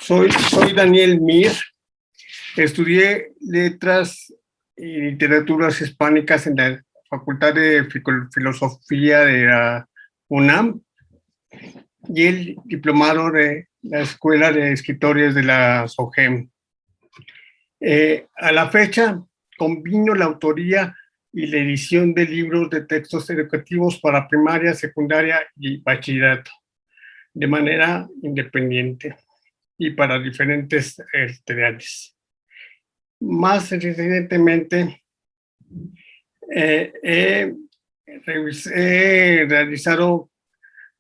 Soy Daniel Mir. Estudié letras y literaturas hispánicas en la Facultad de Filosofía de la UNAM y el diplomado de la Escuela de Escritores de la SOGEM. A la fecha, combino la autoría y la edición de libros de textos educativos para primaria, secundaria y bachillerato de manera independiente y para diferentes editoriales. Más recientemente, he realizado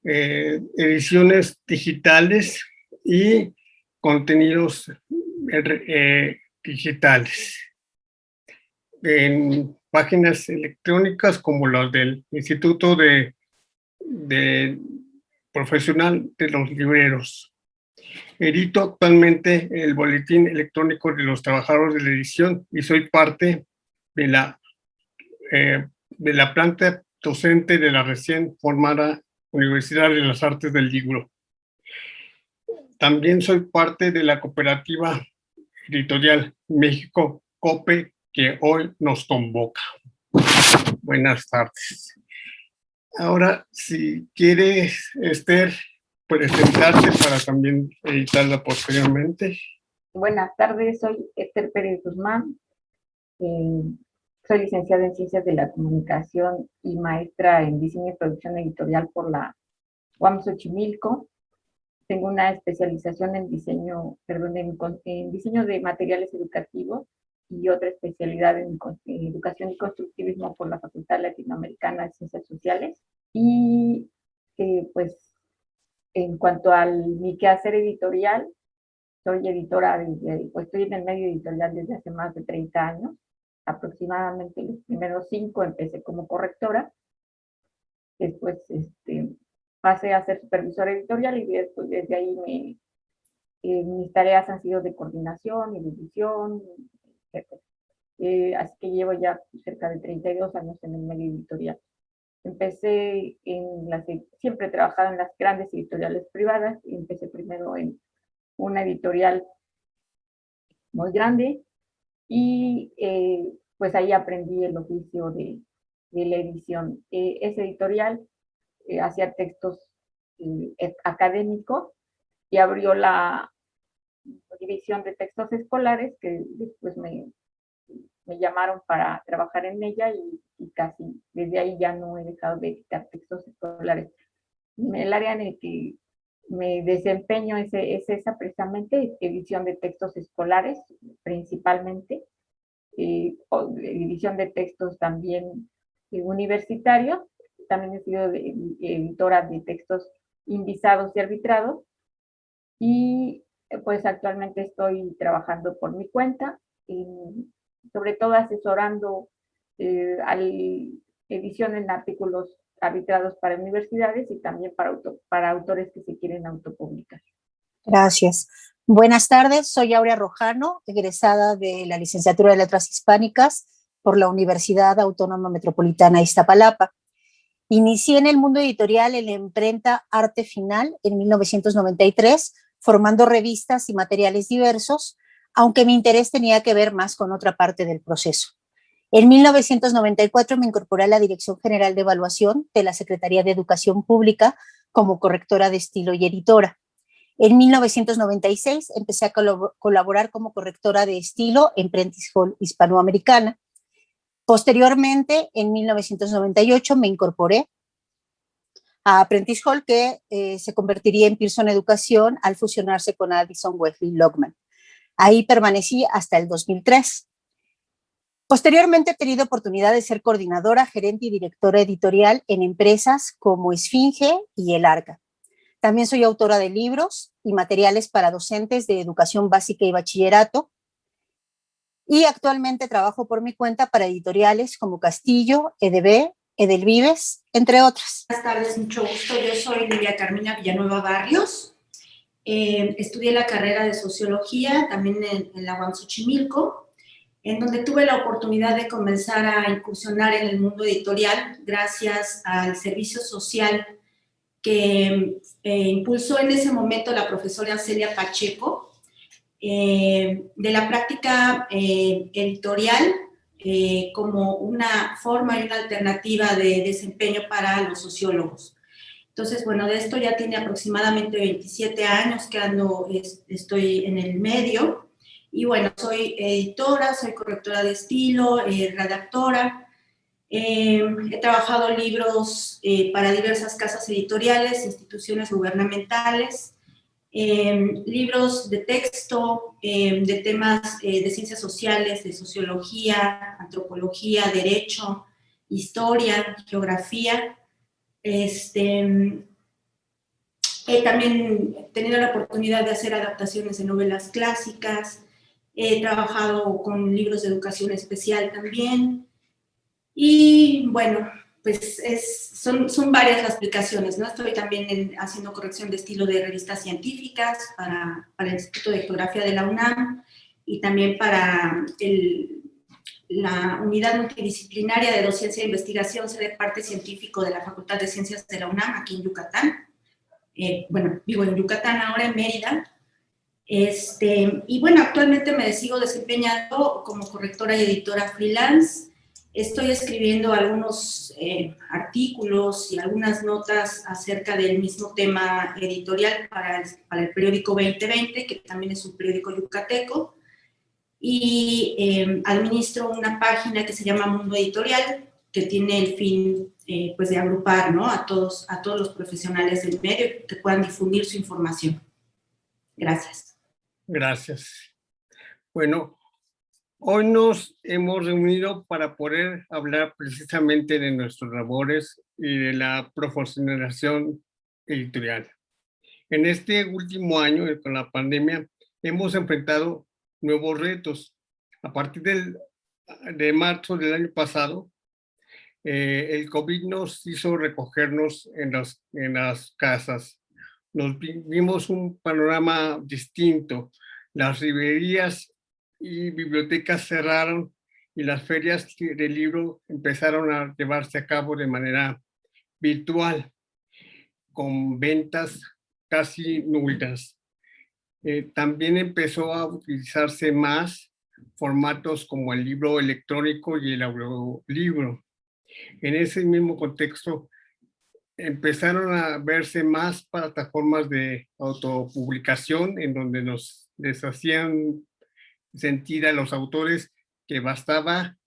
ediciones digitales y contenidos digitales en páginas electrónicas como las del Instituto de Profesional de los Libreros. Edito actualmente el Boletín Electrónico de los Trabajadores de la Edición y soy parte de la planta docente de la recién formada Universidad de las Artes del Libro. También soy parte de la cooperativa editorial México COPE, que hoy nos convoca. Buenas tardes. Ahora, si quieres, Esther, presentarte para también editarla posteriormente. Buenas tardes, soy Esther Pérez Guzmán. Soy licenciada en Ciencias de la Comunicación y maestra en Diseño y Producción Editorial por la UAM Xochimilco. Tengo una especialización en diseño de materiales educativos y otra especialidad en educación y constructivismo por la Facultad Latinoamericana de Ciencias Sociales. Y pues en cuanto a mi quehacer editorial, soy editora, estoy en el medio editorial desde hace más de 30 años. Aproximadamente los primeros 5 empecé como correctora. Después pasé a ser supervisora editorial y después desde ahí mis tareas han sido de coordinación y de edición, etc. Así que llevo ya cerca de 32 años en el medio editorial. Empecé siempre he trabajado en las grandes editoriales privadas y empecé primero en una editorial muy grande y pues ahí aprendí el oficio de la edición. Esa editorial hacía textos académicos y abrió la división de textos escolares, que después me llamaron para trabajar en ella y casi desde ahí ya no he dejado de editar textos escolares. El área en el que me desempeño es esa precisamente, edición de textos escolares principalmente, edición de textos también universitarios. También he sido editora de textos invisados y arbitrados y pues actualmente estoy trabajando por mi cuenta, sobre todo asesorando edición en artículos arbitrados para universidades y también para autores que se quieren autopublicar. Gracias. Buenas tardes, soy Aurea Rojano, egresada de la Licenciatura de Letras Hispánicas por la Universidad Autónoma Metropolitana de Iztapalapa. Inicié en el mundo editorial en la imprenta Arte Final en 1993, formando revistas y materiales diversos, aunque mi interés tenía que ver más con otra parte del proceso. En 1994 me incorporé a la Dirección General de Evaluación de la Secretaría de Educación Pública como correctora de estilo y editora. En 1996 empecé a colaborar como correctora de estilo en Prentice Hall Hispanoamericana. Posteriormente, en 1998, me incorporé a Prentice Hall, que se convertiría en Pearson Educación al fusionarse con Addison Wesley Lockman. Ahí permanecí hasta el 2003. Posteriormente he tenido oportunidad de ser coordinadora, gerente y directora editorial en empresas como Esfinge y El Arca. También soy autora de libros y materiales para docentes de educación básica y bachillerato. Y actualmente trabajo por mi cuenta para editoriales como Castillo, EDB, Edelvives, entre otras. Buenas tardes, mucho gusto. Yo soy Lidia Carmina Villanueva Barrios. Estudié la carrera de Sociología también en la UAM Xochimilco, en donde tuve la oportunidad de comenzar a incursionar en el mundo editorial gracias al servicio social que impulsó en ese momento la profesora Celia Pacheco, de la práctica editorial como una forma y una alternativa de desempeño para los sociólogos. Entonces, bueno, de esto ya tiene aproximadamente 27 años que estoy en el medio. Y bueno, soy editora, soy correctora de estilo, redactora. He trabajado libros para diversas casas editoriales, instituciones gubernamentales, libros de texto, de temas de ciencias sociales, de sociología, antropología, derecho, historia, geografía. He también tenido la oportunidad de hacer adaptaciones de novelas clásicas, he trabajado con libros de educación especial también, y bueno, pues son varias las aplicaciones, ¿no? Estoy también haciendo corrección de estilo de revistas científicas para el Instituto de Geografía de la UNAM y también para la unidad multidisciplinaria de docencia e investigación, sede parte científico de la Facultad de Ciencias de la UNAM, aquí en Yucatán. Bueno, vivo en Yucatán ahora, en Mérida. Y bueno, actualmente me sigo desempeñando como correctora y editora freelance. Estoy escribiendo algunos artículos y algunas notas acerca del mismo tema editorial para el periódico 2020, que también es un periódico yucateco, y administro una página que se llama Mundo Editorial, que tiene el fin pues de agrupar, ¿no?, a todos los profesionales del medio que puedan difundir su información. Gracias. Gracias. Bueno, hoy nos hemos reunido para poder hablar precisamente de nuestras labores y de la profesionalización editorial. En este último año, con la pandemia, hemos enfrentado nuevos retos. A partir de marzo del año pasado, el COVID nos hizo recogernos en las casas. Vimos un panorama distinto. Las librerías y bibliotecas cerraron y las ferias del libro empezaron a llevarse a cabo de manera virtual, con ventas casi nulas. También empezó a utilizarse más formatos como el libro electrónico y el audiolibro. En ese mismo contexto, empezaron a verse más plataformas de autopublicación en donde les hacían sentir a los autores que bastaba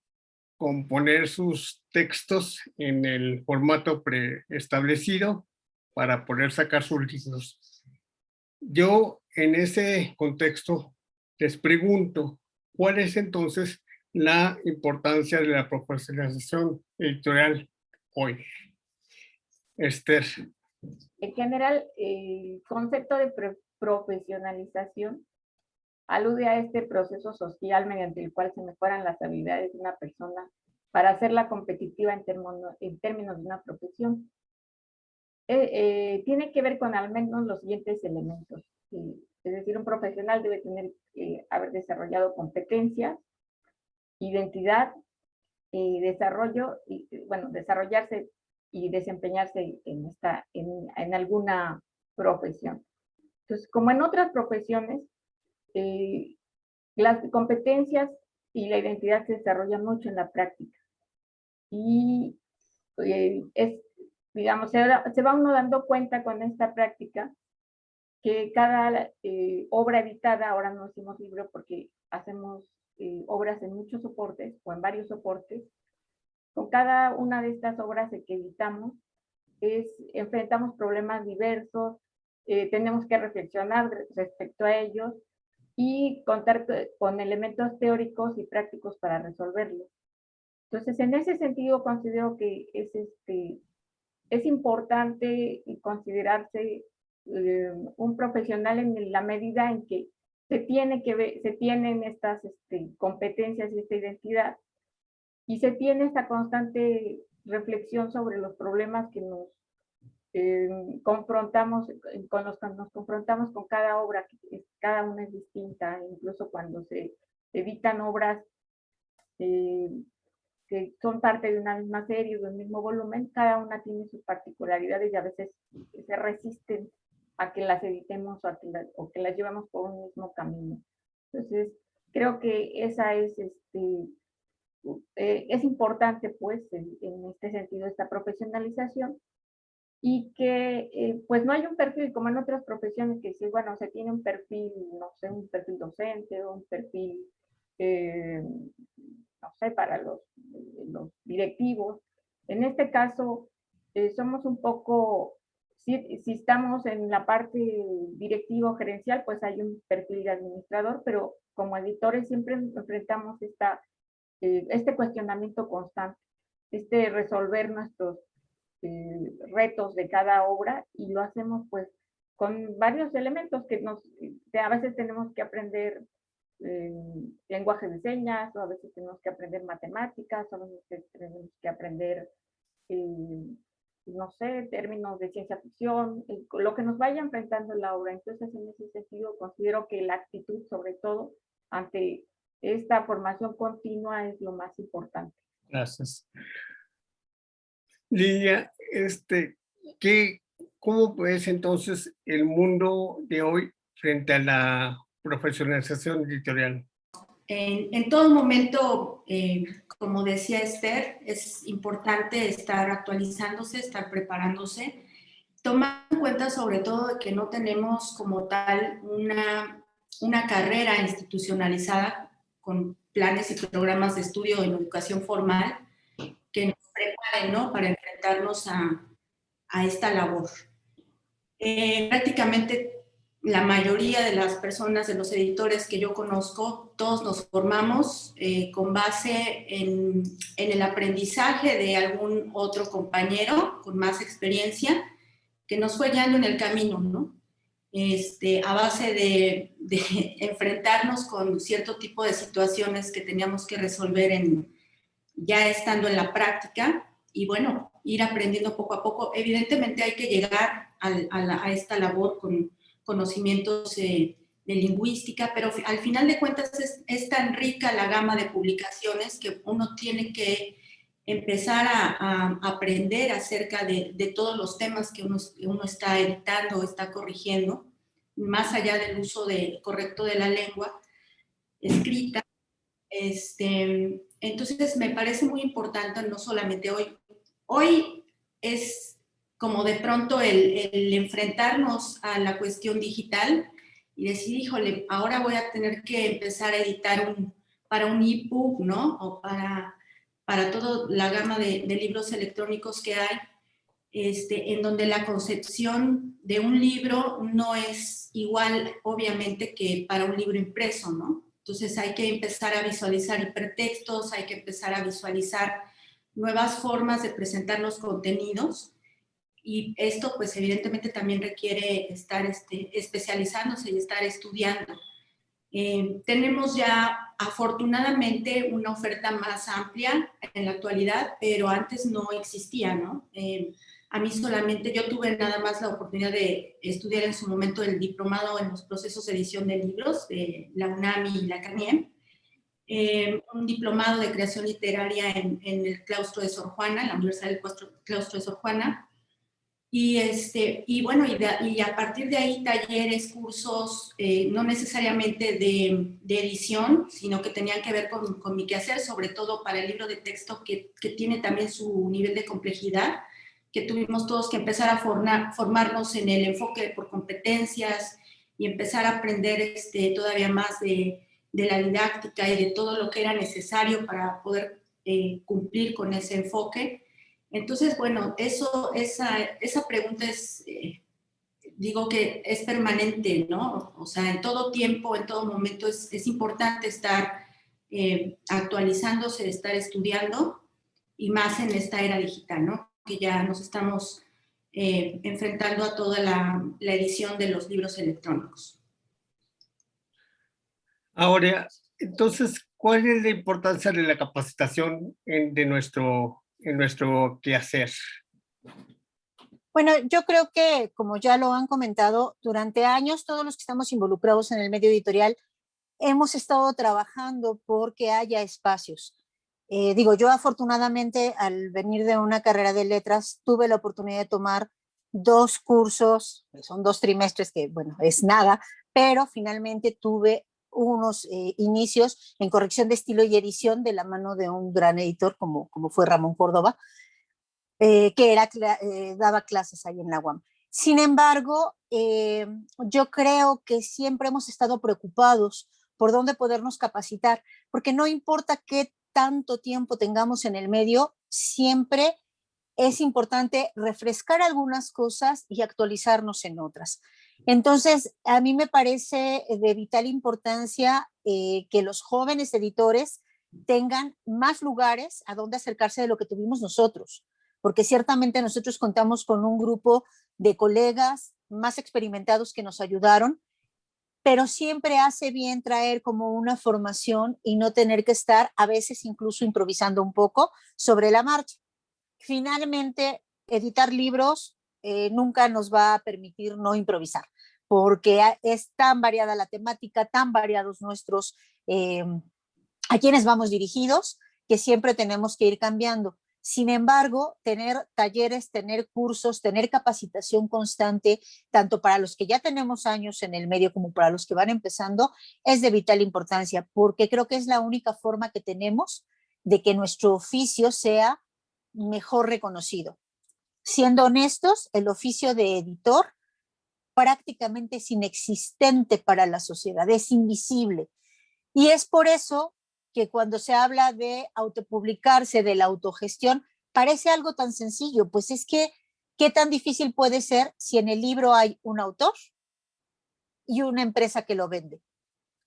componer sus textos en el formato preestablecido para poder sacar sus libros. Yo, en ese contexto, les pregunto, ¿cuál es entonces la importancia de la profesionalización editorial hoy? Esther. En general, el concepto de profesionalización alude a este proceso social mediante el cual se mejoran las habilidades de una persona para hacerla competitiva en términos de una profesión. Tiene que ver con al menos los siguientes elementos. Es decir, un profesional debe haber desarrollado competencias, identidad, desarrollarse y desempeñarse en alguna profesión. Entonces, como en otras profesiones, las competencias y la identidad se desarrollan mucho en la práctica. Y se va uno dando cuenta con esta práctica que cada obra editada, ahora no hacemos libro porque hacemos obras en muchos soportes o en varios soportes, con cada una de estas obras que editamos, enfrentamos problemas diversos, tenemos que reflexionar respecto a ellos y contar con elementos teóricos y prácticos para resolverlos. Entonces, en ese sentido, considero que es importante considerarse un profesional en la medida en que se tienen estas competencias y esta identidad, y se tiene esta constante reflexión sobre los problemas que nos confrontamos, con los que nos confrontamos con cada obra, que cada una es distinta, incluso cuando se editan obras que son parte de una misma serie o del mismo volumen, cada una tiene sus particularidades y a veces se resisten a que las editemos o que las llevemos por un mismo camino. Entonces, creo que esa es importante, pues, en este sentido, esta profesionalización y que, pues, no hay un perfil como en otras profesiones que sí, bueno, se tiene un perfil, no sé, un perfil docente o un perfil, no sé, para los directivos. En este caso, somos un poco, si estamos en la parte directiva o gerencial, pues hay un perfil de administrador, pero como editores siempre enfrentamos este cuestionamiento constante, resolver nuestros retos de cada obra y lo hacemos pues con varios elementos que a veces tenemos que aprender lenguaje de señas, o a veces tenemos que aprender matemáticas, o a veces tenemos que aprender, eh, no sé, términos de ciencia ficción, lo que nos vaya enfrentando en la obra. Entonces, en ese sentido, considero que la actitud, sobre todo, ante esta formación continua es lo más importante. Gracias. Lidia, ¿cómo ves entonces el mundo de hoy frente a la profesionalización editorial? En todo momento, como decía Esther, es importante estar actualizándose, estar preparándose, tomando en cuenta sobre todo que no tenemos como tal una carrera institucionalizada con planes y programas de estudio en educación formal que nos preparen, ¿no?, para enfrentarnos a esta labor. Prácticamente la mayoría de las personas, de los editores que yo conozco, todos nos formamos con base en el aprendizaje de algún otro compañero con más experiencia que nos fue guiando en el camino, ¿no? A base de enfrentarnos con cierto tipo de situaciones que teníamos que resolver ya estando en la práctica y bueno, ir aprendiendo poco a poco. Evidentemente hay que llegar a esta labor con conocimientos de lingüística, pero al final de cuentas es tan rica la gama de publicaciones que uno tiene que empezar a aprender acerca de todos los temas que uno está editando, está corrigiendo, más allá del uso correcto de la lengua escrita. Entonces me parece muy importante, no solamente hoy es como de pronto el enfrentarnos a la cuestión digital y decir, híjole, ahora voy a tener que empezar a editar para un ebook, ¿no? O para toda la gama de libros electrónicos que hay, en donde la concepción de un libro no es igual, obviamente, que para un libro impreso, ¿no? Entonces hay que empezar a visualizar hipertextos, hay que empezar a visualizar nuevas formas de presentar los contenidos y esto pues evidentemente también requiere estar especializándose y estar estudiando. Tenemos ya afortunadamente una oferta más amplia en la actualidad, pero antes no existía, ¿no? A mí solamente, yo tuve nada más la oportunidad de estudiar en su momento el diplomado en los procesos de edición de libros de la UNAM y la CANIEM, un diplomado de creación literaria en el claustro de Sor Juana, en la Universidad del Claustro de Sor Juana, y bueno, y a partir de ahí talleres, cursos, no necesariamente de edición, sino que tenían que ver con mi quehacer, sobre todo para el libro de texto que tiene también su nivel de complejidad, que tuvimos todos que empezar a formarnos en el enfoque por competencias y empezar a aprender todavía más de la didáctica y de todo lo que era necesario para poder cumplir con ese enfoque. Entonces, bueno, esa pregunta digo que es permanente, ¿no? O sea, en todo tiempo, en todo momento es importante estar actualizándose, estar estudiando y más en esta era digital, ¿no? Que ya nos estamos enfrentando a toda la edición de los libros electrónicos. Ahora, entonces, ¿cuál es la importancia de la capacitación en nuestro quehacer? Bueno, yo creo que, como ya lo han comentado, durante años todos los que estamos involucrados en el medio editorial hemos estado trabajando porque haya espacios. Yo afortunadamente al venir de una carrera de letras tuve la oportunidad de tomar 2 cursos, son 2 trimestres que, bueno, es nada, pero finalmente tuve unos inicios en corrección de estilo y edición de la mano de un gran editor como fue Ramón Córdoba, que daba clases ahí en la UAM. Sin embargo, yo creo que siempre hemos estado preocupados por dónde podernos capacitar, porque no importa qué tanto tiempo tengamos en el medio, siempre es importante refrescar algunas cosas y actualizarnos en otras. Entonces, a mí me parece de vital importancia que los jóvenes editores tengan más lugares a donde acercarse de lo que tuvimos nosotros, porque ciertamente nosotros contamos con un grupo de colegas más experimentados que nos ayudaron, pero siempre hace bien traer como una formación y no tener que estar a veces incluso improvisando un poco sobre la marcha. Finalmente, editar libros nunca nos va a permitir no improvisar, porque es tan variada la temática, tan variados nuestros, a quienes vamos dirigidos, que siempre tenemos que ir cambiando. Sin embargo, tener talleres, tener cursos, tener capacitación constante, tanto para los que ya tenemos años en el medio como para los que van empezando, es de vital importancia, porque creo que es la única forma que tenemos de que nuestro oficio sea mejor reconocido. Siendo honestos, el oficio de editor prácticamente es inexistente para la sociedad, es invisible. Y es por eso que cuando se habla de autopublicarse, de la autogestión, parece algo tan sencillo, pues es que, ¿qué tan difícil puede ser si en el libro hay un autor y una empresa que lo vende?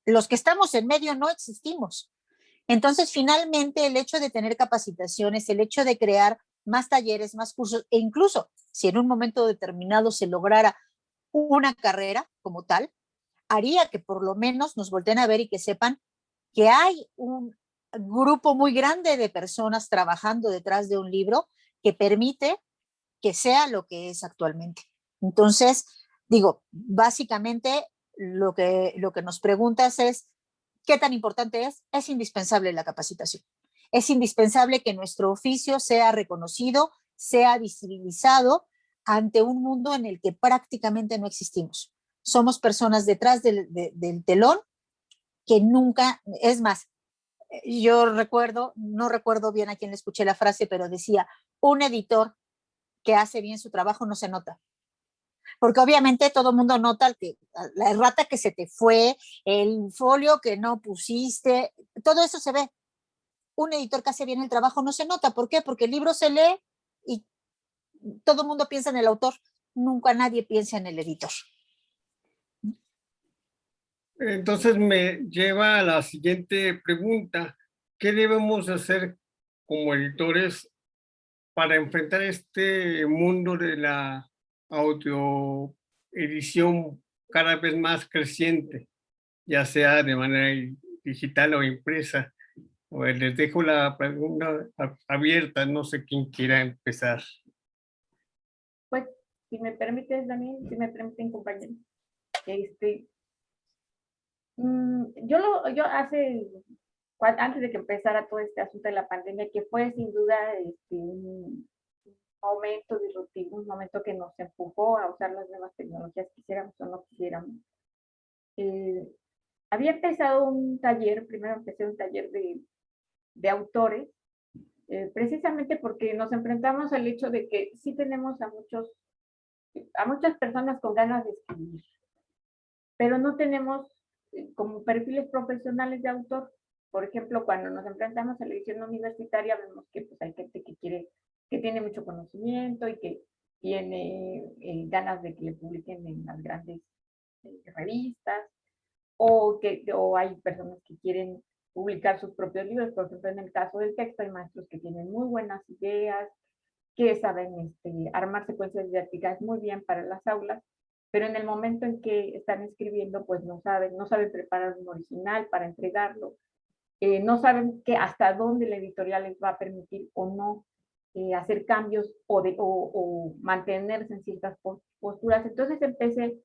Los que estamos en medio no existimos. Entonces, finalmente, el hecho de tener capacitaciones, el hecho de crear más talleres, más cursos, e incluso si en un momento determinado se lograra una carrera como tal, haría que por lo menos nos volteen a ver y que sepan que hay un grupo muy grande de personas trabajando detrás de un libro que permite que sea lo que es actualmente. Entonces, digo, básicamente lo que nos preguntas es, ¿qué tan importante es? Es indispensable la capacitación. Es indispensable que nuestro oficio sea reconocido, sea visibilizado ante un mundo en el que prácticamente no existimos. Somos personas detrás del telón que nunca, es más, yo recuerdo, no recuerdo bien a quién le escuché la frase, pero decía, un editor que hace bien su trabajo no se nota. Porque obviamente todo el mundo nota la errata que se te fue, el folio que no pusiste, todo eso se ve. Un editor que hace bien el trabajo no se nota. ¿Por qué? Porque el libro se lee y todo el mundo piensa en el autor, nunca nadie piensa en el editor. Entonces me lleva a la siguiente pregunta. ¿Qué debemos hacer como editores para enfrentar este mundo de la audioedición cada vez más creciente, ya sea de manera digital o impresa? Les dejo la pregunta abierta, no sé quién quiera empezar. Pues, si me permites, Daniel, si me permiten, compañeros. Yo antes de que empezara todo este asunto de la pandemia, que fue sin duda un momento disruptivo, un momento que nos empujó a usar las nuevas tecnologías, quisiéramos o no quisiéramos. Había empezado un taller, primero empecé un taller de autores, precisamente porque nos enfrentamos al hecho de que sí tenemos a muchas personas con ganas de escribir, pero no tenemos como perfiles profesionales de autor. Por ejemplo, cuando nos enfrentamos a la edición universitaria, vemos que pues, hay gente que tiene mucho conocimiento y que tiene ganas de que le publiquen en las grandes revistas, o hay personas que quieren publicar sus propios libros. Por ejemplo, en el caso del texto hay maestros que tienen muy buenas ideas, que saben armar secuencias didácticas muy bien para las aulas, pero en el momento en que están escribiendo, pues no saben preparar un original para entregarlo, no saben hasta dónde la editorial les va a permitir o no hacer cambios o mantenerse en ciertas posturas. Entonces empecé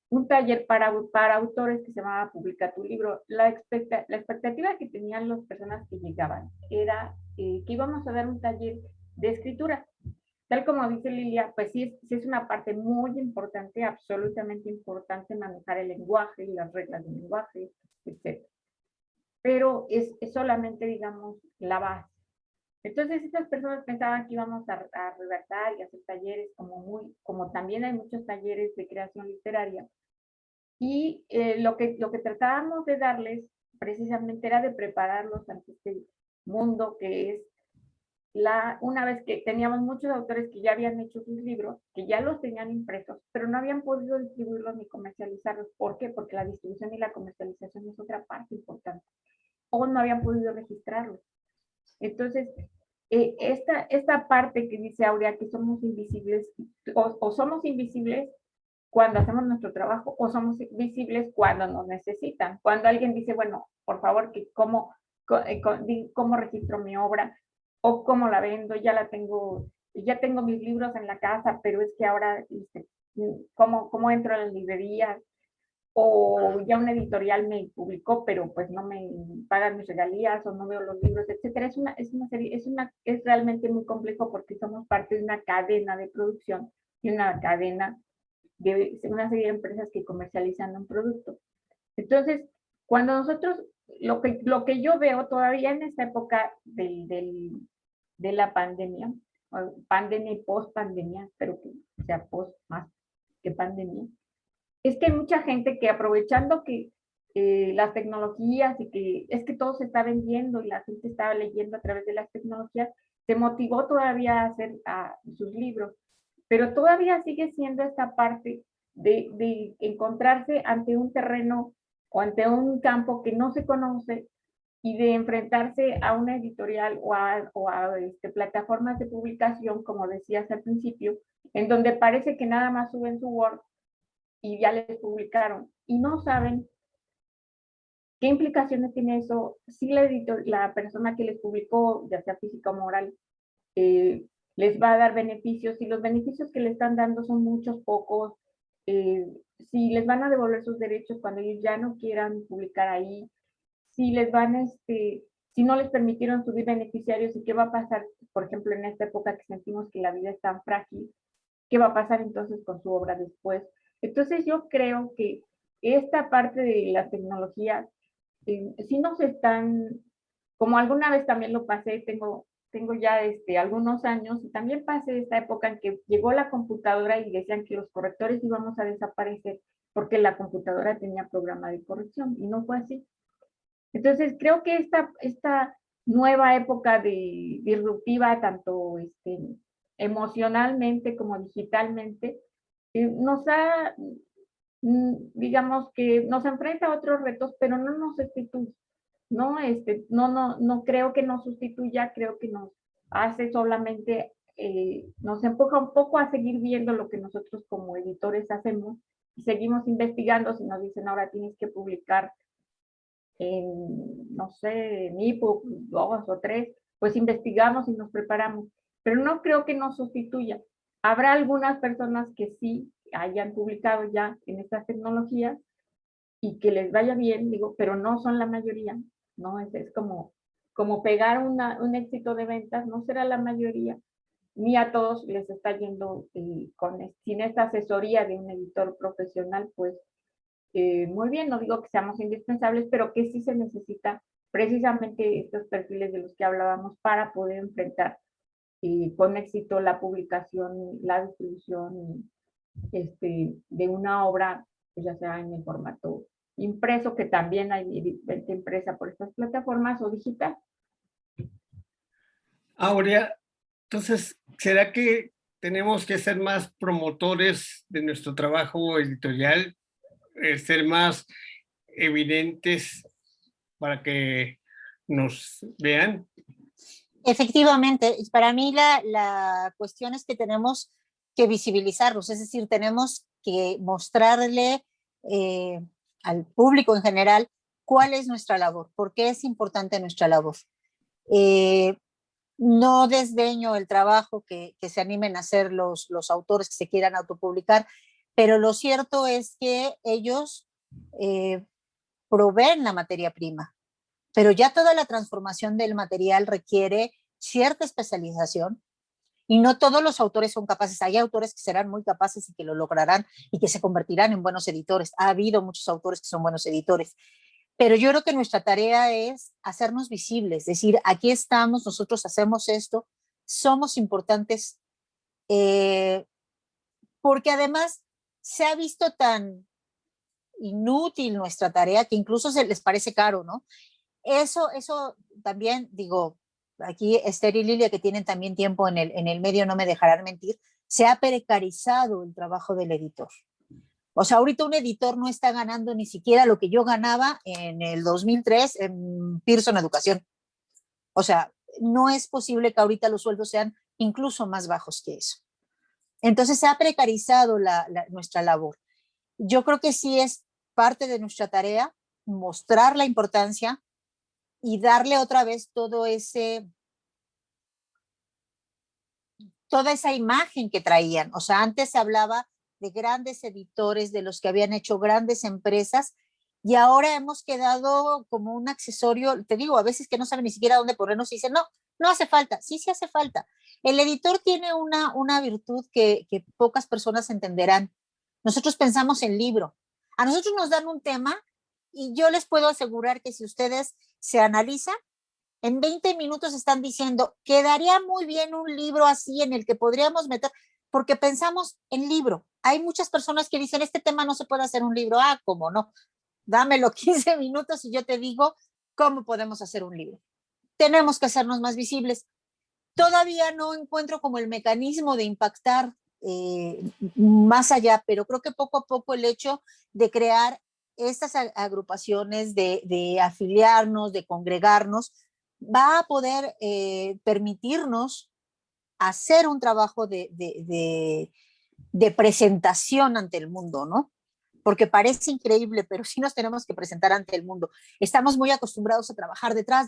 un taller para autores que se llamaba Publica tu libro. La expectativa que tenían las personas que llegaban era que íbamos a dar un taller de escritura, tal como dice Lilia, pues sí es una parte muy importante, absolutamente importante manejar el lenguaje y las reglas del lenguaje, etc. Pero es solamente, digamos, la base. Entonces estas personas pensaban que íbamos a redactar y hacer talleres como también hay muchos talleres de creación literaria. Y lo que tratábamos de darles precisamente era de prepararlos ante este mundo que es una vez que teníamos muchos autores que ya habían hecho sus libros, que ya los tenían impresos, pero no habían podido distribuirlos ni comercializarlos. ¿Por qué? Porque la distribución y la comercialización es otra parte importante. O no habían podido registrarlos. Entonces, esta parte que dice Aurea, que somos invisibles, o somos invisibles cuando hacemos nuestro trabajo, o somos visibles cuando nos necesitan. Cuando alguien dice, bueno, por favor, que cómo registro mi obra, o cómo la vendo, ya tengo mis libros en la casa, pero es que ahora, ¿cómo entro a las librerías? O ya una editorial me publicó, pero pues no me pagan mis regalías o no veo los libros, etcétera. Es realmente muy complejo porque somos parte de una cadena de producción y una cadena de una serie de empresas que comercializan un producto. Entonces, cuando nosotros, lo que yo veo todavía en esta época de la pandemia y post-pandemia, espero que sea post más que pandemia, es que hay mucha gente que aprovechando que las tecnologías y que es que todo se está vendiendo y la gente estaba leyendo a través de las tecnologías, se motivó todavía a hacer sus libros, pero todavía sigue siendo esta parte de encontrarse ante un terreno o ante un campo que no se conoce y de enfrentarse a una editorial o a plataformas de publicación, como decías al principio, en donde parece que nada más suben su Word y ya les publicaron y no saben qué implicaciones tiene eso, si la persona que les publicó, ya sea física o moral, les va a dar beneficios, si los beneficios que le están dando son muchos, pocos, si les van a devolver sus derechos cuando ellos ya no quieran publicar ahí, si les van, si no les permitieron subir beneficiarios y qué va a pasar, por ejemplo, en esta época que sentimos que la vida es tan frágil, qué va a pasar entonces con su obra después. Entonces yo creo que esta parte de la tecnología, sí nos están, como alguna vez también lo pasé, tengo ya algunos años, y también pasé esta época en que llegó la computadora y decían que los correctores íbamos a desaparecer porque la computadora tenía programa de corrección, y no fue así. Entonces creo que esta nueva época disruptiva, tanto emocionalmente como digitalmente, digamos que nos enfrenta a otros retos, pero no nos sustituye, no creo que nos sustituya, creo que nos hace solamente, nos empuja un poco a seguir viendo lo que nosotros como editores hacemos y seguimos investigando. Si nos dicen ahora tienes que publicar no sé, en ebook, 2 o 3, pues investigamos y nos preparamos, pero no creo que nos sustituya. Habrá algunas personas que sí hayan publicado ya en estas tecnologías y que les vaya bien, digo, pero no son la mayoría, ¿no? Es como pegar un éxito de ventas, no será la mayoría, ni a todos les está yendo sin esta asesoría de un editor profesional, pues muy bien, no digo que seamos indispensables, pero que sí se necesita precisamente estos perfiles de los que hablábamos para poder enfrentar con éxito la publicación, la distribución de una obra, pues ya sea en el formato impreso, que también hay venta impresa por estas plataformas, o digital. Aurea, entonces, ¿será que tenemos que ser más promotores de nuestro trabajo editorial, ser más evidentes para que nos vean? Efectivamente, para mí la cuestión es que tenemos que visibilizarlos, es decir, tenemos que mostrarle al público en general cuál es nuestra labor, por qué es importante nuestra labor. No desdeño el trabajo que se animen a hacer los autores que se quieran autopublicar, pero lo cierto es que ellos proveen la materia prima, pero ya toda la transformación del material requiere cierta especialización Y no todos los autores son capaces. Hay autores que serán muy capaces y que lo lograrán y que se convertirán en buenos editores. Ha habido muchos autores que son buenos editores. Pero yo creo que nuestra tarea es hacernos visibles, decir, aquí estamos, nosotros hacemos esto, somos importantes, porque además se ha visto tan inútil nuestra tarea que incluso se les parece caro, ¿no? Eso también, digo, aquí Esther y Lilia, que tienen también tiempo en el medio, no me dejarán mentir, se ha precarizado el trabajo del editor. O sea, ahorita un editor no está ganando ni siquiera lo que yo ganaba en el 2003 en Pearson Educación. O sea, no es posible que ahorita los sueldos sean incluso más bajos que eso. Entonces se ha precarizado nuestra labor. Yo creo que sí es parte de nuestra tarea mostrar la importancia y darle otra vez toda esa imagen que traían. O sea, antes se hablaba de grandes editores, de los que habían hecho grandes empresas, y ahora hemos quedado como un accesorio, te digo, a veces que no saben ni siquiera dónde ponernos y dicen, no, no hace falta. Sí, sí hace falta. El editor tiene una virtud que pocas personas entenderán. Nosotros pensamos en libro. A nosotros nos dan un tema y yo les puedo asegurar que si ustedes se analizan, en 20 minutos están diciendo, quedaría muy bien un libro así en el que podríamos meter, porque pensamos en libro. Hay muchas personas que dicen, este tema no se puede hacer un libro. Ah, ¿cómo no? Dámelo 15 minutos y yo te digo cómo podemos hacer un libro. Tenemos que hacernos más visibles. Todavía no encuentro como el mecanismo de impactar más allá, pero creo que poco a poco el hecho de crear estas agrupaciones, de afiliarnos, de congregarnos, va a poder permitirnos hacer un trabajo de presentación ante el mundo, ¿no? Porque parece increíble, pero sí nos tenemos que presentar ante el mundo. Estamos muy acostumbrados a trabajar detrás,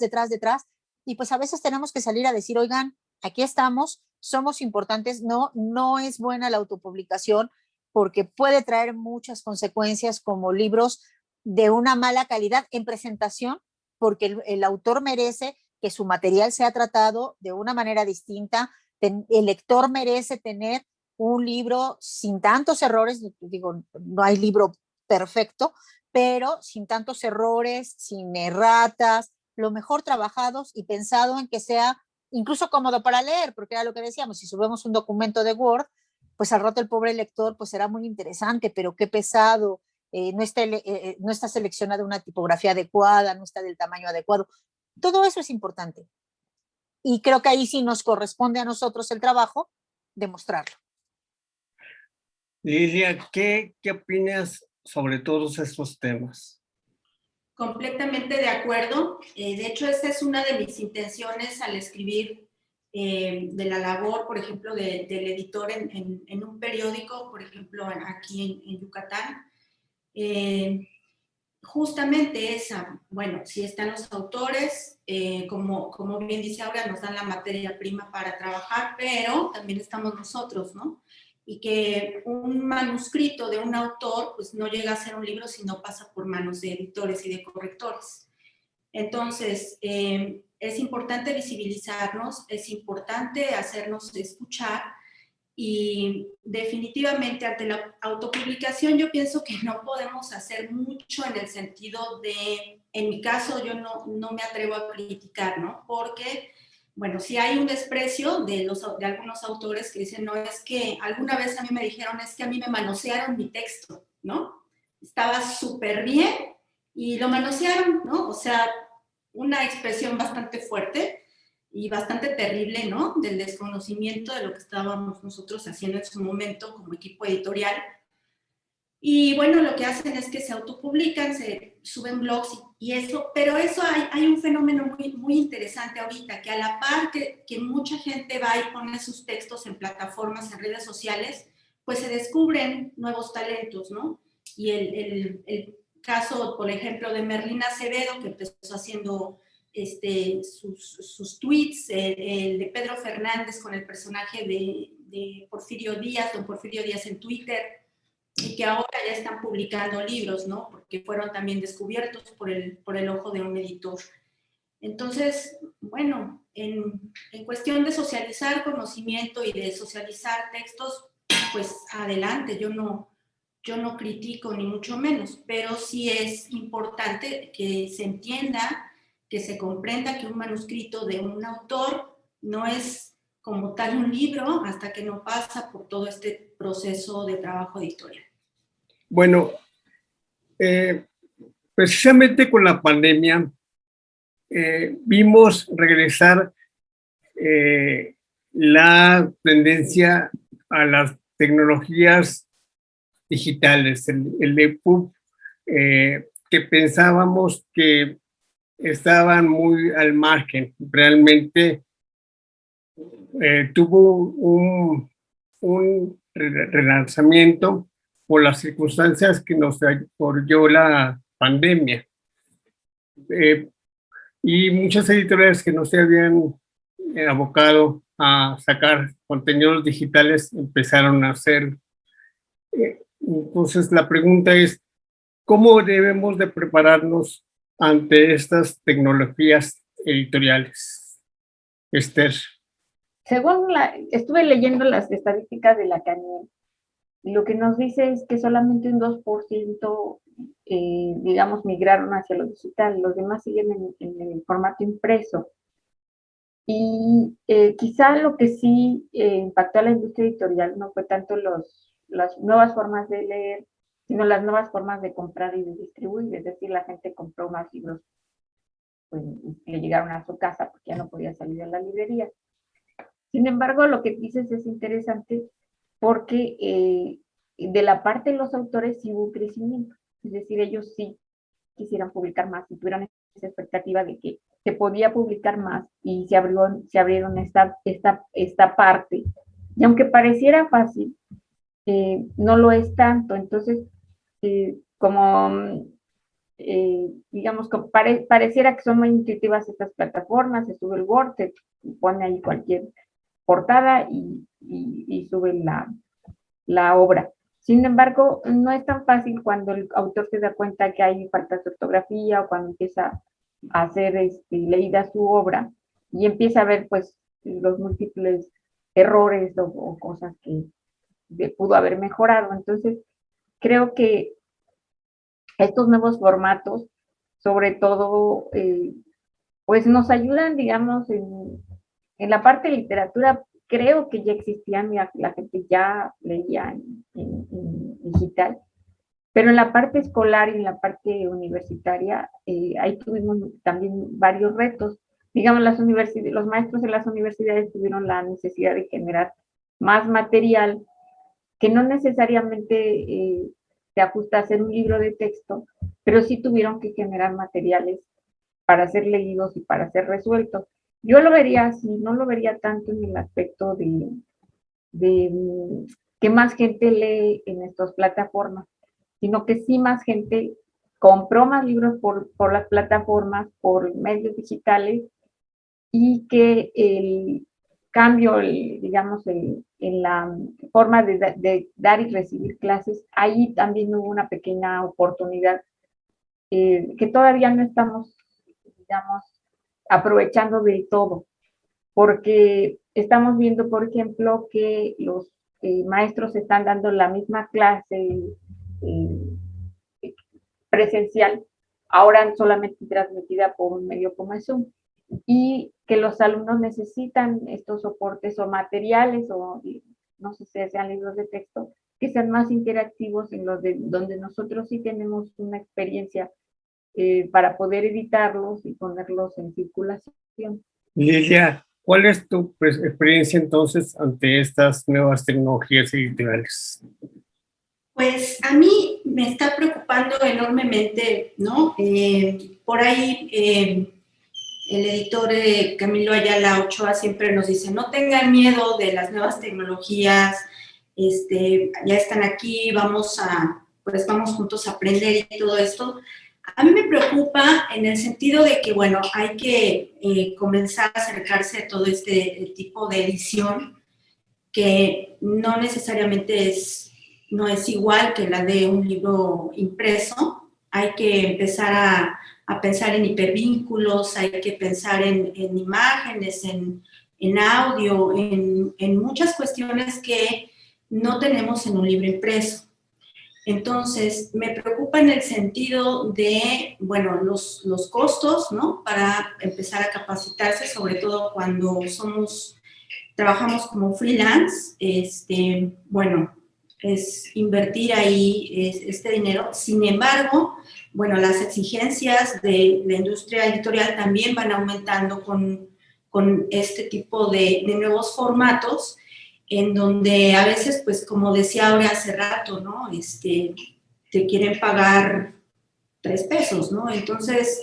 y pues a veces tenemos que salir a decir, oigan, aquí estamos, somos importantes. No, no es buena la autopublicación porque puede traer muchas consecuencias, como libros de una mala calidad en presentación, porque el autor merece que su material sea tratado de una manera distinta. El lector merece tener un libro sin tantos errores. Digo, no hay libro perfecto, pero sin tantos errores, sin erratas, lo mejor trabajados y pensado en que sea incluso cómodo para leer, porque era lo que decíamos, si subimos un documento de Word, pues al rato el pobre lector pues será muy interesante, pero qué pesado, no está seleccionada una tipografía adecuada, no está del tamaño adecuado. Todo eso es importante. Y creo que ahí sí nos corresponde a nosotros el trabajo de mostrarlo. Lilia, ¿qué opinas sobre todos estos temas? Completamente de acuerdo. De hecho, esa es una de mis intenciones al escribir de la labor, por ejemplo, del editor en un periódico, por ejemplo, aquí en Yucatán. Justamente esa, bueno, si están los autores, como bien dice Aura, nos dan la materia prima para trabajar, pero también estamos nosotros, ¿no? Y que un manuscrito de un autor pues no llega a ser un libro si no pasa por manos de editores y de correctores. Entonces, es importante visibilizarnos, es importante hacernos escuchar, y definitivamente ante la autopublicación yo pienso que no podemos hacer mucho en el sentido de, en mi caso yo no me atrevo a criticar, ¿no? Porque bueno, sí hay un desprecio de algunos autores que dicen, no, es que alguna vez a mí me dijeron, es que a mí me manosearon mi texto, ¿no? Estaba súper bien y lo manosearon, ¿no? O sea, una expresión bastante fuerte y bastante terrible, ¿no? Del desconocimiento de lo que estábamos nosotros haciendo en su momento como equipo editorial. Y bueno, lo que hacen es que se autopublican, se suben blogs y eso, pero eso hay un fenómeno muy interesante ahorita, que a la par que mucha gente va y pone sus textos en plataformas, en redes sociales, pues se descubren nuevos talentos, ¿no? Y el caso, por ejemplo, de Merlina Acevedo, que empezó haciendo sus tweets, el de Pedro Fernández con el personaje de Porfirio Díaz, don Porfirio Díaz en Twitter, y que ahora ya están publicando libros, ¿no? Porque fueron también descubiertos por el ojo de un editor. Entonces, bueno, en cuestión de socializar conocimiento y de socializar textos, pues adelante, yo no critico ni mucho menos, pero sí es importante que se entienda, que se comprenda que un manuscrito de un autor no es como tal un libro hasta que no pasa por todo este proceso de trabajo editorial. Bueno, precisamente con la pandemia vimos regresar la tendencia a las tecnologías digitales, el EPUB, que pensábamos que estaban muy al margen. Realmente tuvo un relanzamiento por las circunstancias que nos apoyó la pandemia. Y muchas editoriales que no se habían abocado a sacar contenidos digitales empezaron a hacer. Entonces la pregunta es, ¿cómo debemos de prepararnos ante estas tecnologías editoriales? Esther. Según estuve leyendo las estadísticas de la CANEL, y lo que nos dice es que solamente un 2%, digamos, migraron hacia lo digital, los demás siguen en el formato impreso. Y quizá lo que sí impactó a la industria editorial no fue tanto las nuevas formas de leer, sino las nuevas formas de comprar y de distribuir. Es decir, la gente compró más libros, pues le llegaron a su casa porque ya no podía salir a la librería. Sin embargo, lo que dices es interesante porque de la parte de los autores sí hubo un crecimiento. Es decir, ellos sí quisieran publicar más y tuvieron esa expectativa de que se podía publicar más y se abrieron esta parte. Y aunque pareciera fácil, no lo es tanto. Entonces, digamos, pareciera que son muy intuitivas estas plataformas, se sube el Word, se pone ahí cualquier portada y sube la obra. Sin embargo, no es tan fácil cuando el autor se da cuenta que hay faltas de ortografía o cuando empieza a hacer leída su obra y empieza a ver pues los múltiples errores o cosas que pudo haber mejorado. Entonces, creo que estos nuevos formatos, sobre todo, pues nos ayudan, digamos, en la parte de literatura. Creo que ya existían, la gente ya leía en digital, pero en la parte escolar y en la parte universitaria, ahí tuvimos también varios retos. Digamos, los maestros en las universidades tuvieron la necesidad de generar más material que no necesariamente se ajusta a hacer un libro de texto, pero sí tuvieron que generar materiales para ser leídos y para ser resueltos. Yo lo vería así, no lo vería tanto en el aspecto de que más gente lee en estas plataformas, sino que sí más gente compró más libros por las plataformas, por medios digitales, y que el cambio, digamos, en la forma de dar y recibir clases, ahí también hubo una pequeña oportunidad que todavía no estamos, digamos, aprovechando del todo, porque estamos viendo, por ejemplo, que los maestros están dando la misma clase presencial, ahora solamente transmitida por un medio como el Zoom, y que los alumnos necesitan estos soportes o materiales, o no sé si sean libros de texto, que sean más interactivos, en los donde nosotros sí tenemos una experiencia para poder editarlos y ponerlos en circulación. Lilia, ¿cuál es tu experiencia entonces ante estas nuevas tecnologías editoriales? Pues a mí me está preocupando enormemente, ¿no? Por ahí el editor Camilo Ayala Ochoa siempre nos dice, no tengan miedo de las nuevas tecnologías, ya están aquí, vamos juntos a aprender y todo esto. A mí me preocupa en el sentido de que, bueno, hay que comenzar a acercarse a todo este tipo de edición que no necesariamente no es igual que la de un libro impreso, hay que empezar a pensar en hipervínculos, hay que pensar en imágenes, en audio, en muchas cuestiones que no tenemos en un libro impreso. Entonces, me preocupa en el sentido de, bueno, los costos, ¿no? Para empezar a capacitarse, sobre todo cuando trabajamos como freelance, bueno, es invertir ahí este dinero. Sin embargo, bueno, las exigencias de la industria editorial también van aumentando con este tipo de nuevos formatos, en donde a veces, pues como decía Aurea hace rato, ¿no? Te quieren pagar 3 pesos, ¿no? Entonces,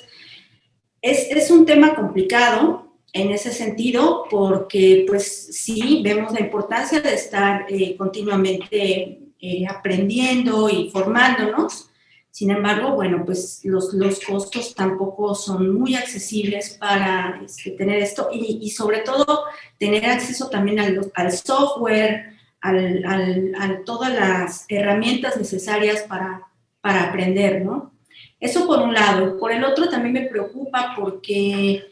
es un tema complicado en ese sentido, porque pues sí, vemos la importancia de estar continuamente aprendiendo y formándonos. Sin embargo, bueno, pues los costos tampoco son muy accesibles para tener esto y sobre todo tener acceso también al software, a todas las herramientas necesarias para aprender, ¿no? Eso por un lado. Por el otro también me preocupa porque,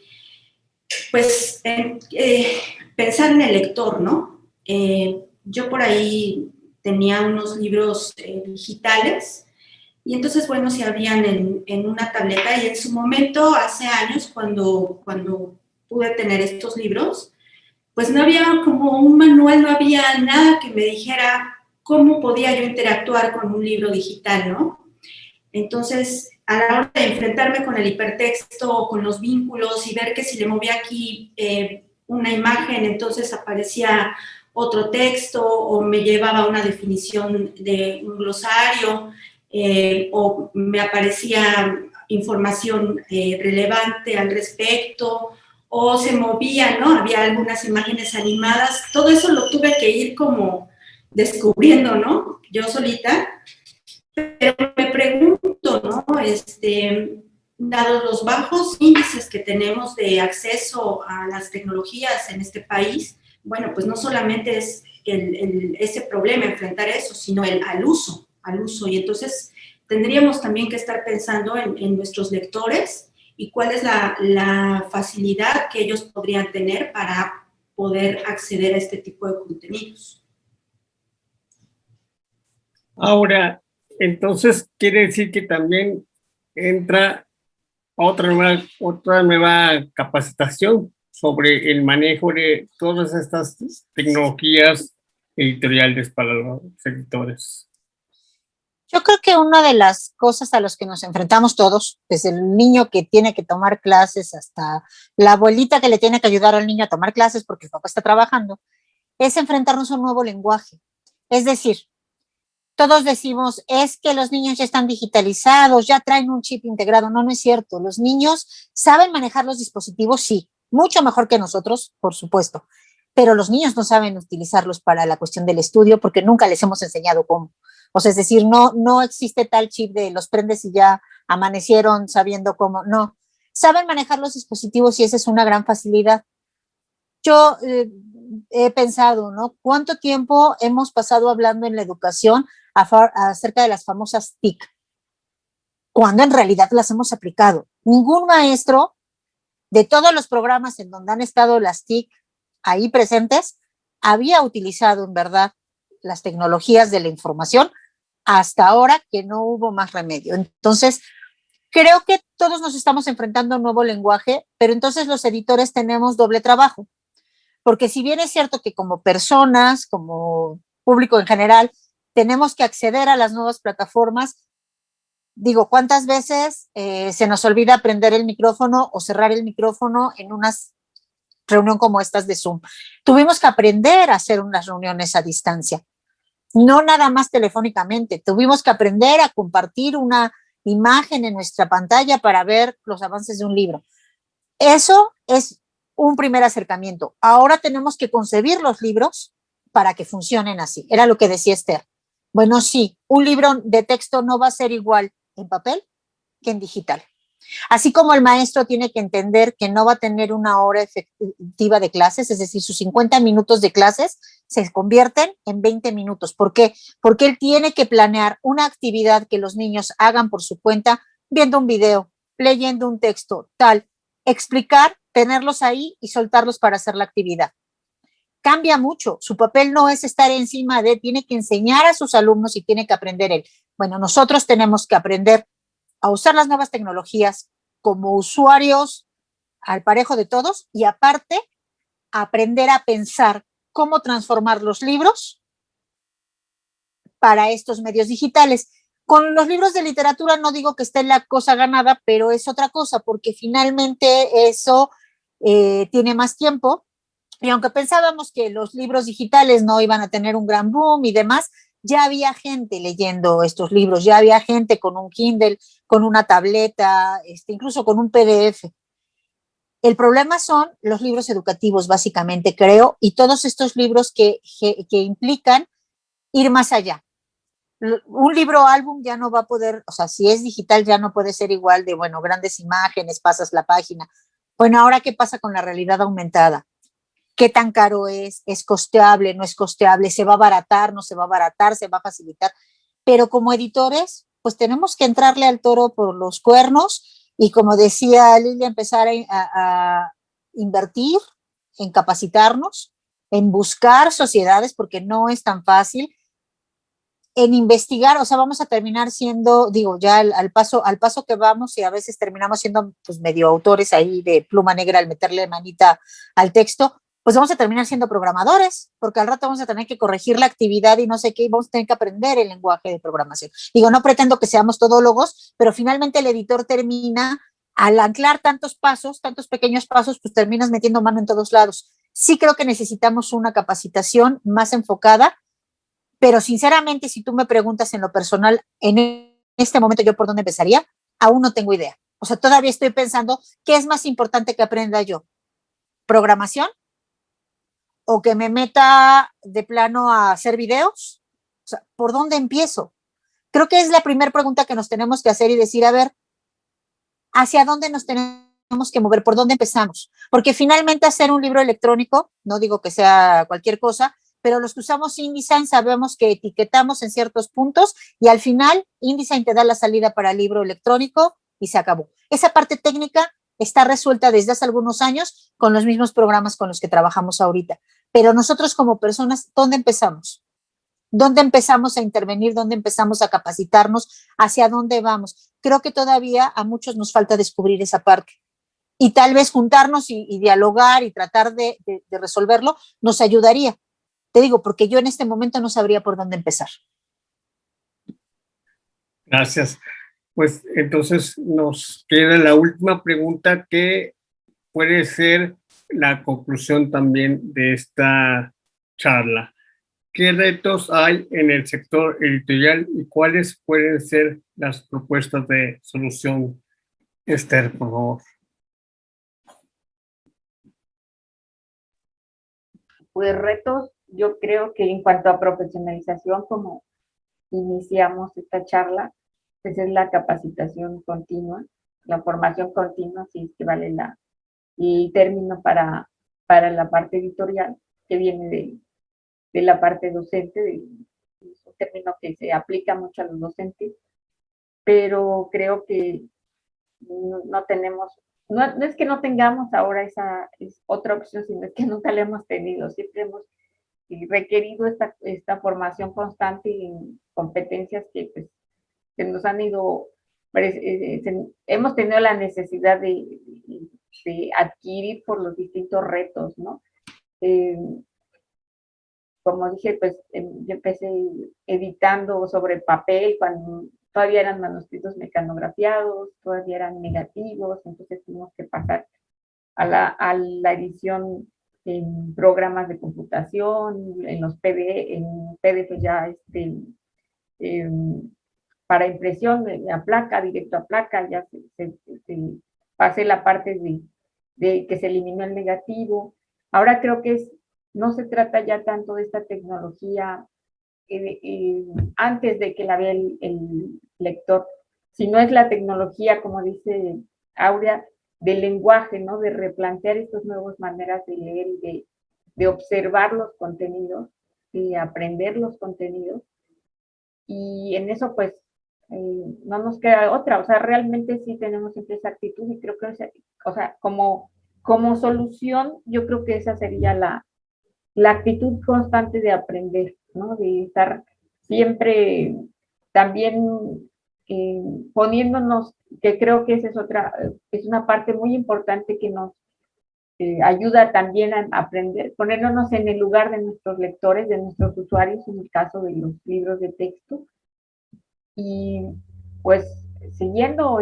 pues, pensar en el lector, ¿no? Yo por ahí tenía unos libros digitales y entonces, bueno, se abrían en una tableta y en su momento, hace años, cuando pude tener estos libros, pues no había como un manual, no había nada que me dijera cómo podía yo interactuar con un libro digital, ¿no? Entonces, a la hora de enfrentarme con el hipertexto o con los vínculos y ver que si le movía aquí una imagen, entonces aparecía otro texto o me llevaba a una definición de un glosario o me aparecía información relevante al respecto o se movía, ¿no? Había algunas imágenes animadas. Todo eso lo tuve que ir como descubriendo, ¿no? Yo solita. Pero me pregunto, ¿no? Dados los bajos índices que tenemos de acceso a las tecnologías en este país, bueno, pues no solamente es ese problema, enfrentar eso, sino al uso. Y entonces tendríamos también que estar pensando en nuestros lectores y cuál es la facilidad que ellos podrían tener para poder acceder a este tipo de contenidos. Ahora, entonces quiere decir que también entra otra nueva capacitación sobre el manejo de todas estas tecnologías editoriales para los editores. Yo creo que una de las cosas a las que nos enfrentamos todos, desde el niño que tiene que tomar clases hasta la abuelita que le tiene que ayudar al niño a tomar clases porque el papá está trabajando, es enfrentarnos a un nuevo lenguaje. Es decir, todos decimos, es que los niños ya están digitalizados, ya traen un chip integrado. No, no es cierto. Los niños saben manejar los dispositivos, sí, mucho mejor que nosotros, por supuesto, pero los niños no saben utilizarlos para la cuestión del estudio porque nunca les hemos enseñado cómo. O sea, es decir, no existe tal chip de los prendes y ya amanecieron sabiendo cómo. No, saben manejar los dispositivos y esa es una gran facilidad. Yo he pensado, ¿no? ¿Cuánto tiempo hemos pasado hablando en la educación acerca de las famosas TIC? Cuando en realidad las hemos aplicado. Ningún maestro de todos los programas en donde han estado las TIC ahí presentes había utilizado en verdad las tecnologías de la información hasta ahora que no hubo más remedio. Entonces, creo que todos nos estamos enfrentando a un nuevo lenguaje, pero entonces los editores tenemos doble trabajo. Porque si bien es cierto que como personas, como público en general, tenemos que acceder a las nuevas plataformas, digo, ¿cuántas veces se nos olvida prender el micrófono o cerrar el micrófono en una reunión como estas de Zoom? Tuvimos que aprender a hacer unas reuniones a distancia, no nada más telefónicamente. Tuvimos que aprender a compartir una imagen en nuestra pantalla para ver los avances de un libro. Eso es un primer acercamiento. Ahora tenemos que concebir los libros para que funcionen así. Era lo que decía Esther. Bueno, sí, un libro de texto no va a ser igual en papel que en digital. Así como el maestro tiene que entender que no va a tener una hora efectiva de clases, es decir, sus 50 minutos de clases se convierten en 20 minutos. ¿Por qué? Porque él tiene que planear una actividad que los niños hagan por su cuenta viendo un video, leyendo un texto, tal, explicar, tenerlos ahí y soltarlos para hacer la actividad. Cambia mucho, su papel no es estar encima de, tiene que enseñar a sus alumnos y tiene que aprender él. Bueno, nosotros tenemos que aprender a usar las nuevas tecnologías como usuarios al parejo de todos y aparte aprender a pensar cómo transformar los libros para estos medios digitales. Con los libros de literatura no digo que esté la cosa ganada, pero es otra cosa, porque finalmente eso tiene más tiempo. Y aunque pensábamos que los libros digitales no iban a tener un gran boom y demás, ya había gente leyendo estos libros, ya había gente con un Kindle, con una tableta, incluso con un PDF. El problema son los libros educativos, básicamente, creo, y todos estos libros que implican ir más allá. Un libro álbum ya no va a poder, o sea, si es digital ya no puede ser igual de, bueno, grandes imágenes, pasas la página. Bueno, ahora, ¿qué pasa con la realidad aumentada? ¿Qué tan caro es? ¿Es costeable? ¿No es costeable? ¿Se va a abaratar? ¿No se va a abaratar? ¿Se va a facilitar? Pero como editores, pues tenemos que entrarle al toro por los cuernos y, como decía Lilia, empezar a invertir en capacitarnos, en buscar sociedades, porque no es tan fácil, en investigar. O sea, vamos a terminar siendo, digo, ya al paso que vamos, y a veces terminamos siendo pues medio autores ahí de pluma negra al meterle manita al texto, pues vamos a terminar siendo programadores, porque al rato vamos a tener que corregir la actividad y no sé qué, y vamos a tener que aprender el lenguaje de programación. Digo, no pretendo que seamos todólogos, pero finalmente el editor termina, al anclar tantos pasos, tantos pequeños pasos, pues terminas metiendo mano en todos lados. Sí creo que necesitamos una capacitación más enfocada, pero sinceramente, si tú me preguntas en lo personal, en este momento yo por dónde empezaría, aún no tengo idea. O sea, todavía estoy pensando qué es más importante que aprenda yo, programación o que me meta de plano a hacer videos. O sea, ¿por dónde empiezo? Creo que es la primera pregunta que nos tenemos que hacer y decir, a ver, ¿hacia dónde nos tenemos que mover? ¿Por dónde empezamos? Porque finalmente hacer un libro electrónico, no digo que sea cualquier cosa, pero los que usamos InDesign sabemos que etiquetamos en ciertos puntos y al final InDesign te da la salida para el libro electrónico y se acabó. Esa parte técnica está resuelta desde hace algunos años con los mismos programas con los que trabajamos ahorita. Pero nosotros como personas, ¿dónde empezamos? ¿Dónde empezamos a intervenir? ¿Dónde empezamos a capacitarnos? ¿Hacia dónde vamos? Creo que todavía a muchos nos falta descubrir esa parte. Y tal vez juntarnos y dialogar y tratar de resolverlo nos ayudaría. Te digo, porque yo en este momento no sabría por dónde empezar. Gracias. Pues entonces nos queda la última pregunta, que puede ser la conclusión también de esta charla. ¿Qué retos hay en el sector editorial y cuáles pueden ser las propuestas de solución? Esther, por favor. Pues retos, yo creo que en cuanto a profesionalización, como iniciamos esta charla, pues es la capacitación continua, la formación continua, si es que vale el término para la parte editorial, que viene de la parte docente, es un término que se aplica mucho a los docentes, pero creo que no tenemos, no es que no tengamos ahora esa es otra opción, sino es que nunca la hemos tenido, siempre hemos requerido esta formación constante en competencias que pues se nos han ido, hemos tenido la necesidad de adquirir por los distintos retos, ¿no? Como dije, pues yo empecé editando sobre papel cuando todavía eran manuscritos mecanografiados, todavía eran negativos, entonces tuvimos que pasar a la edición en programas de computación, en los PDF ya para impresión a placa, directo a placa, ya pasé la parte de que se eliminó el negativo. Ahora creo que no se trata ya tanto de esta tecnología antes de que la vea el lector, sino es la tecnología, como dice Aurea, del lenguaje, ¿no? De replantear estas nuevas maneras de leer y de observar los contenidos, de aprender los contenidos. Y en eso, pues, no nos queda otra, o sea, realmente sí tenemos siempre esa actitud y creo que, o sea, como solución, yo creo que esa sería la actitud constante de aprender, ¿no? De estar siempre también poniéndonos, que creo que esa es una parte muy importante que nos ayuda también a aprender, ponernos en el lugar de nuestros lectores, de nuestros usuarios, en el caso de los libros de texto, y pues siguiendo,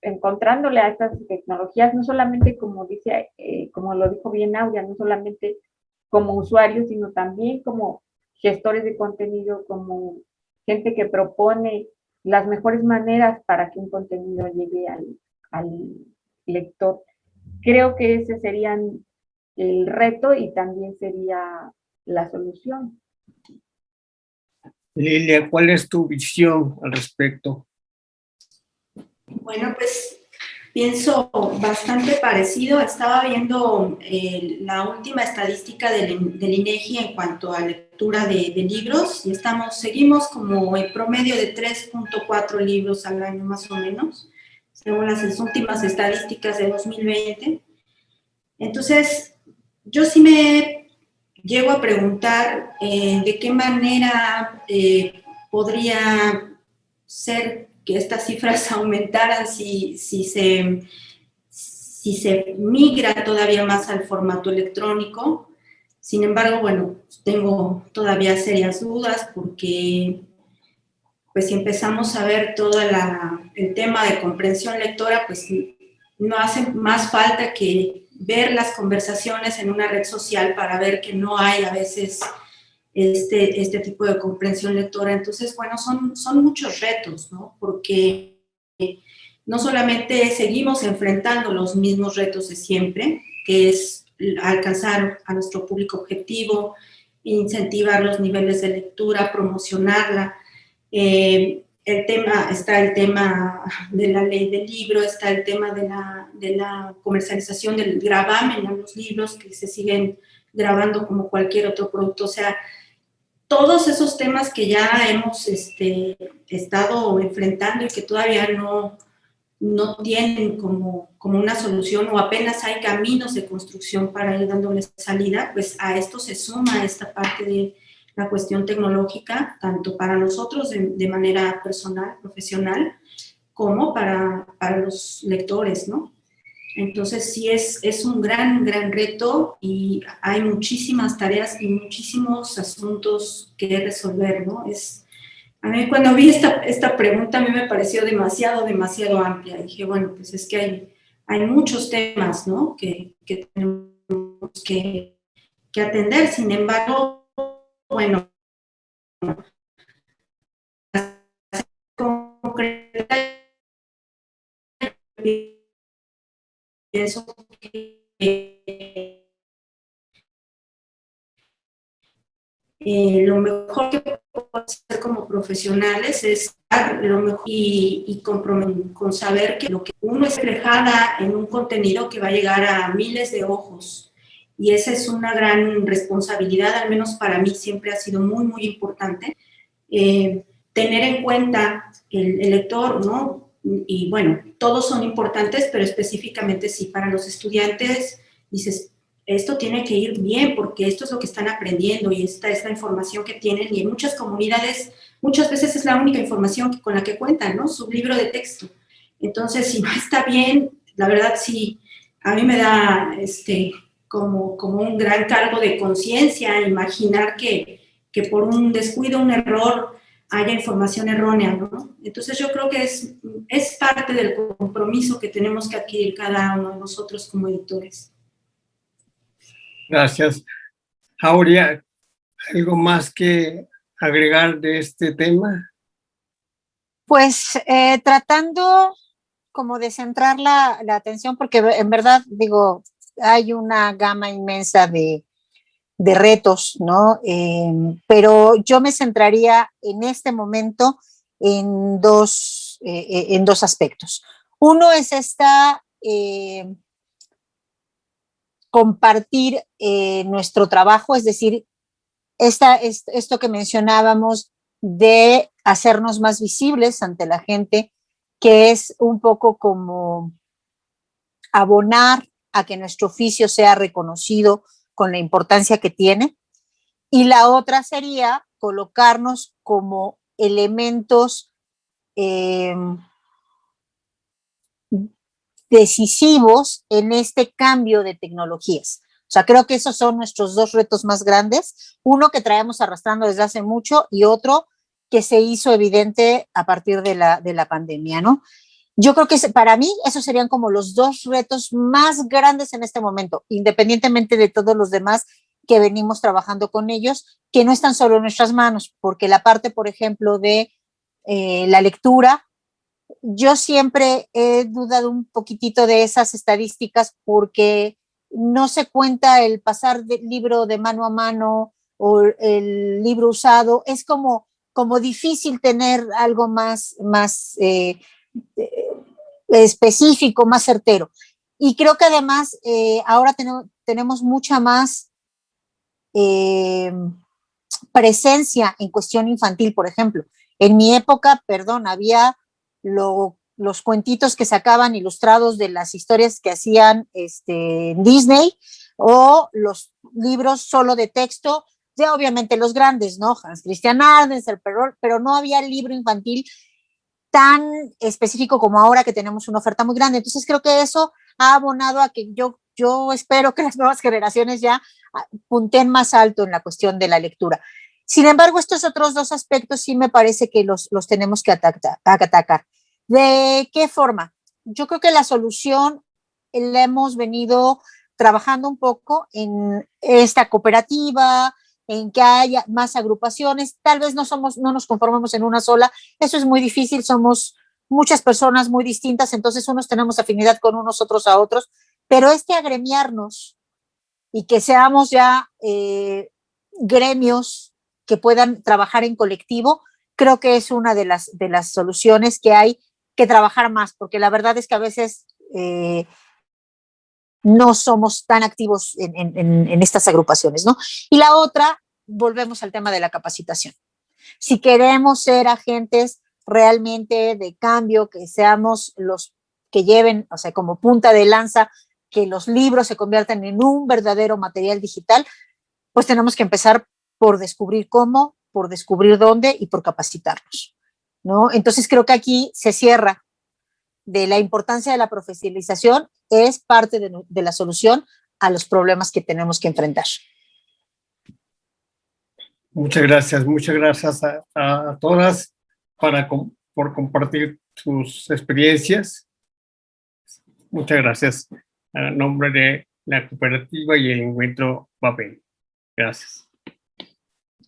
encontrándole a estas tecnologías, no solamente como dice, como lo dijo bien Aurea, no solamente como usuarios, sino también como gestores de contenido, como gente que propone las mejores maneras para que un contenido llegue al lector. Creo que ese sería el reto y también sería la solución. Lilia, ¿cuál es tu visión al respecto? Bueno, pues pienso bastante parecido. Estaba viendo la última estadística del INEGI en cuanto a lectura de libros y seguimos como en promedio de 3.4 libros al año más o menos, según las últimas estadísticas de 2020. Entonces, yo sí me llego a preguntar de qué manera podría ser que estas cifras aumentaran si se migra todavía más al formato electrónico. Sin embargo, bueno, tengo todavía serias dudas porque pues si empezamos a ver todo el tema de comprensión lectora, pues no hace más falta que ver las conversaciones en una red social para ver que no hay a veces este tipo de comprensión lectora. Entonces, bueno, son muchos retos, ¿no? Porque no solamente seguimos enfrentando los mismos retos de siempre, que es alcanzar a nuestro público objetivo, incentivar los niveles de lectura, promocionarla. Está el tema de la ley del libro, está el tema de la comercialización del gravamen en los libros, que se siguen grabando como cualquier otro producto. O sea, todos esos temas que ya hemos estado enfrentando y que todavía no tienen como una solución o apenas hay caminos de construcción para ir dándoles salida, pues a esto se suma esta parte de la cuestión tecnológica, tanto para nosotros de manera personal, profesional, como para los lectores, ¿no? Entonces sí es un gran reto y hay muchísimas tareas y muchísimos asuntos que resolver, ¿no? A mí cuando vi esta pregunta a mí me pareció demasiado amplia. Dije, bueno, pues es que hay muchos temas, ¿no? Que tenemos que atender. Sin embargo, bueno, concreta, pienso que lo mejor que podemos hacer como profesionales es dar lo mejor y comprometer con saber que lo que uno es reflejada en un contenido que va a llegar a miles de ojos. Y esa es una gran responsabilidad, al menos para mí siempre ha sido muy importante. Tener en cuenta el lector, ¿no? Y bueno, todos son importantes, pero específicamente sí para los estudiantes, dices, esto tiene que ir bien porque esto es lo que están aprendiendo y esta es la información que tienen y en muchas comunidades muchas veces es la única información con la que cuentan, ¿no? Su libro de texto. Entonces, si no está bien, la verdad sí, a mí me da como un gran cargo de conciencia imaginar que por un descuido, un error, haya información errónea, ¿no? Entonces yo creo que es parte del compromiso que tenemos que adquirir cada uno de nosotros como editores. Gracias. Aurea, ¿algo más que agregar de este tema? Pues tratando como de centrar la atención, porque en verdad, digo, hay una gama inmensa de retos, ¿no? Pero yo me centraría en este momento en dos aspectos. Uno es compartir nuestro trabajo, es decir, esto que mencionábamos de hacernos más visibles ante la gente, que es un poco como abonar a que nuestro oficio sea reconocido con la importancia que tiene. Y la otra sería colocarnos como elementos decisivos en este cambio de tecnologías. O sea, creo que esos son nuestros dos retos más grandes. Uno que traemos arrastrando desde hace mucho y otro que se hizo evidente a partir de la pandemia, ¿no? Yo creo que para mí esos serían como los dos retos más grandes en este momento, independientemente de todos los demás que venimos trabajando con ellos, que no están solo en nuestras manos, porque la parte, por ejemplo, de la lectura, yo siempre he dudado un poquitito de esas estadísticas porque no se cuenta el pasar del libro de mano a mano o el libro usado. Es como difícil tener algo más específico, más certero. Y creo que además ahora tenemos mucha más presencia en cuestión infantil, por ejemplo. En mi época, perdón, había los cuentitos que sacaban ilustrados de las historias que hacían en Disney o los libros solo de texto, ya obviamente los grandes, ¿no? Hans Christian Andersen, pero no había libro infantil tan específico como ahora que tenemos una oferta muy grande. Entonces creo que eso ha abonado a que yo espero que las nuevas generaciones ya punten más alto en la cuestión de la lectura. Sin embargo, estos otros dos aspectos sí me parece que los tenemos que atacar. ¿De qué forma? Yo creo que la solución la hemos venido trabajando un poco en esta cooperativa, en que haya más agrupaciones. Tal vez no nos conformemos en una sola. Eso es muy difícil. Somos muchas personas muy distintas, entonces unos tenemos afinidad con unos, otros a otros, pero agremiarnos y que seamos ya gremios que puedan trabajar en colectivo, creo que es una de las soluciones que hay que trabajar más, porque la verdad es que a veces no somos tan activos en estas agrupaciones, ¿no? Y la otra, volvemos al tema de la capacitación. Si queremos ser agentes realmente de cambio, que seamos los que lleven, o sea, como punta de lanza, que los libros se conviertan en un verdadero material digital, pues tenemos que empezar por descubrir cómo, por descubrir dónde y por capacitarnos, ¿no? Entonces creo que aquí se cierra de la importancia de la profesionalización, es parte de la solución a los problemas que tenemos que enfrentar. Muchas gracias a todas por compartir sus experiencias. Muchas gracias a nombre de la cooperativa y el encuentro Babel. Gracias.